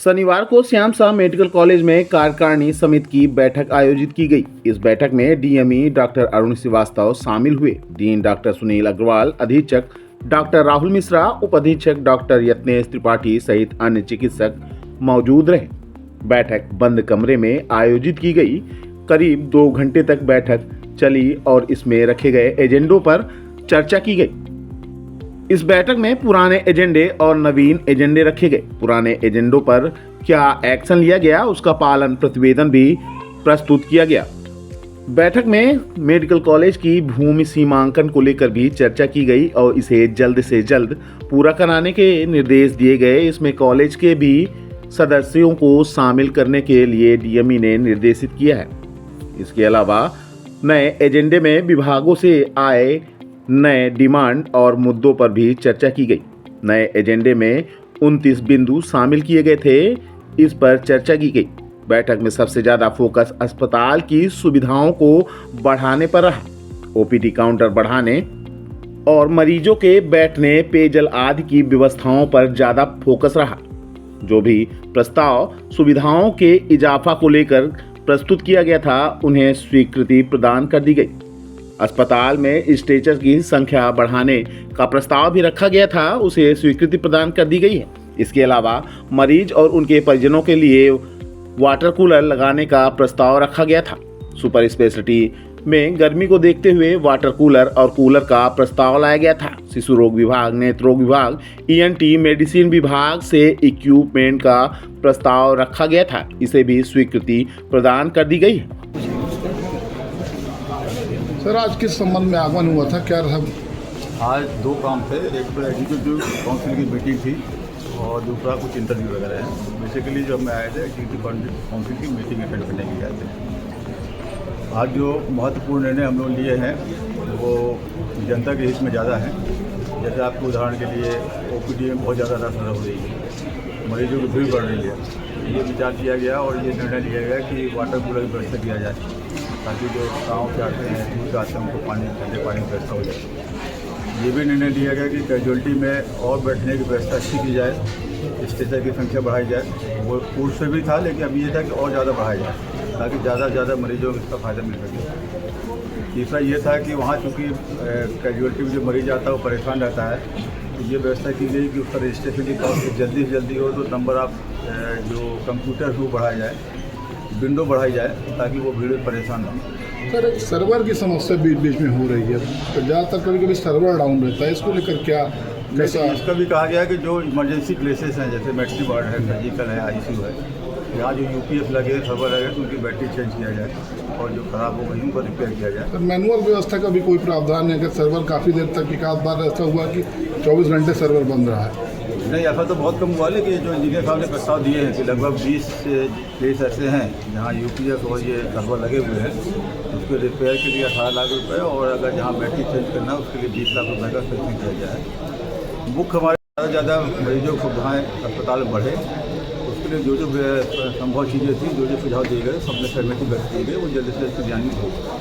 शनिवार को Shyam Shah medical college में कार्यकारिणी समिति की बैठक आयोजित की गई। इस बैठक में डीएमई डॉक्टर अरुण श्रीवास्तव शामिल हुए। डीन डॉक्टर सुनील अग्रवाल, अधीक्षक डॉक्टर राहुल मिश्रा, उप अधीक्षक डॉक्टर यत्नेश त्रिपाठी सहित अन्य चिकित्सक मौजूद रहे। बैठक बंद कमरे में आयोजित की गई। करीब 2 घंटे तक बैठक चली और इसमें रखे गए एजेंडों पर चर्चा की गई। इस बैठक में पुराने एजेंडे और नवीन एजेंडे रखे गए। पुराने एजेंडों पर क्या एक्शन लिया गया, उसका पालन प्रतिवेदन भी प्रस्तुत किया गया। बैठक में मेडिकल कॉलेज की भूमि सीमांकन को लेकर भी चर्चा की गई और इसे जल्द से जल्द पूरा कराने के निर्देश दिए गए। इसमें कॉलेज के भी सदस्यों को शामिल करने के लिए डीएमई ने निर्देशित किया है। इसके अलावा नए एजेंडे में विभागों से आए नए डिमांड और मुद्दों पर भी चर्चा की गई। नए एजेंडे में 29 बिंदु शामिल किए गए थे, इस पर चर्चा की गई। बैठक में सबसे ज्यादा फोकस अस्पताल की सुविधाओं को बढ़ाने पर रहा। ओपीडी काउंटर बढ़ाने और मरीजों के बैठने, पेयजल आदि की व्यवस्थाओं पर ज्यादा फोकस रहा। जो भी प्रस्ताव सुविधाओं के इजाफा को लेकर प्रस्तुत किया गया था, उन्हें स्वीकृति प्रदान कर दी गई। अस्पताल में स्ट्रेचर की संख्या बढ़ाने का प्रस्ताव भी रखा गया था, उसे स्वीकृति प्रदान कर दी गई है। इसके अलावा मरीज और उनके परिजनों के लिए वाटर कूलर लगाने का प्रस्ताव रखा गया था। सुपर स्पेशलिटी में गर्मी को देखते हुए वाटर कूलर और कूलर का प्रस्ताव लाया गया था। शिशु रोग विभाग, नेत्र रोग विभाग, ईएनटी मेडिसिन विभाग से इक्विपमेंट का प्रस्ताव रखा गया था, इसे भी स्वीकृति प्रदान कर दी गई है। सर, आज किस संबंध में आगमन हुआ था, क्या रहा? आज 2 काम थे। एक तो एग्जीक्यूटिव काउंसिल की मीटिंग थी और दूसरा कुछ इंटरव्यू वगैरह है। बेसिकली जो हमें आए थे एग्जीक्यूटिव काउंसिल की मीटिंग अटेंड करने के लिए आए थे। आज जो महत्वपूर्ण निर्णय हम लोग लिए हैं वो जनता के हित में ज़्यादा है। जैसे आपको उदाहरण के लिए ओपीडी में बहुत ज़्यादा रश हो रही है, मरीजों की भीड़ बढ़ रही है। ये विचार किया गया और ये निर्णय लिया गया कि वाटर कूलर की व्यवस्था किया जाए ताकि जो गाँव से आते हैं, दूर से आते हैं, उनको पानी, ठंडे पानी की व्यवस्था हो जाए। ये भी निर्णय लिया गया कि कैजुअलिटी में और बैठने की व्यवस्था अच्छी की जाए, स्ट्रेचर की संख्या बढ़ाई जाए। वो पूर्व से भी था, लेकिन अब ये था कि और ज़्यादा बढ़ाया जाए ताकि ज़्यादा से ज़्यादा मरीजों को इसका फ़ायदा मिल सके। तीसरा ये था कि वहाँ चूँकि कैजुअलिटी में जो मरीज आता है वो परेशान रहता है, तो ये व्यवस्था की गई कि उसका रजिस्ट्रेशन की प्रोसेस जल्दी से जल्दी हो, तो नंबर ऑफ जो कंप्यूटर को बढ़ाया जाए, विंडो बढ़ाई जाए ताकि वो भीड़ में परेशान ना हो। सर, एक सर्वर की समस्या बीच बीच में हो रही है, तो ज़्यादातर कभी कभी सर्वर डाउन रहता है, इसको लेकर क्या कैसा? इसका भी कहा गया है कि जो इमरजेंसी प्लेसेस हैं, जैसे मेडिसिन वार्ड है, सर्जिकल है, आईसीयू है, यहाँ जो यूपीएस लगे, सर्वर लगे, तो उनकी बैटरी चेंज किया जाए और जो खराब हो गई उनको रिपेयर किया जाए। सर, मैनुअल व्यवस्था का भी कोई प्रावधान है? अगर सर्वर काफ़ी देर तक, एक आध बार ऐसा हुआ कि 24 घंटे सर्वर बंद रहा है? नहीं, ऐसा तो बहुत कम हुआ, लेकिन जो इंजीनियर साहब ने प्रस्ताव दिए हैं कि लगभग 20 प्लेस ऐसे हैं जहाँ यूपीएस और ये सर्वर लगे हुए हैं, उसके रिपेयर के लिए 18 लाख रुपये और अगर जहाँ बैटरी चेंज करना है उसके लिए 20 लाख रुपये का खर्च किया जाए। मुख्य हमारे ज़्यादा से ज़्यादा मरीजों को सुविधाएँ अस्पताल में बढ़े, उसके लिए जो जो संभव चीज़ें थी, जो जो सुझाव दिए गए, सबने सहमति व्यक्त की गई, वो जल्द से जल्द क्रियान्वित होगा।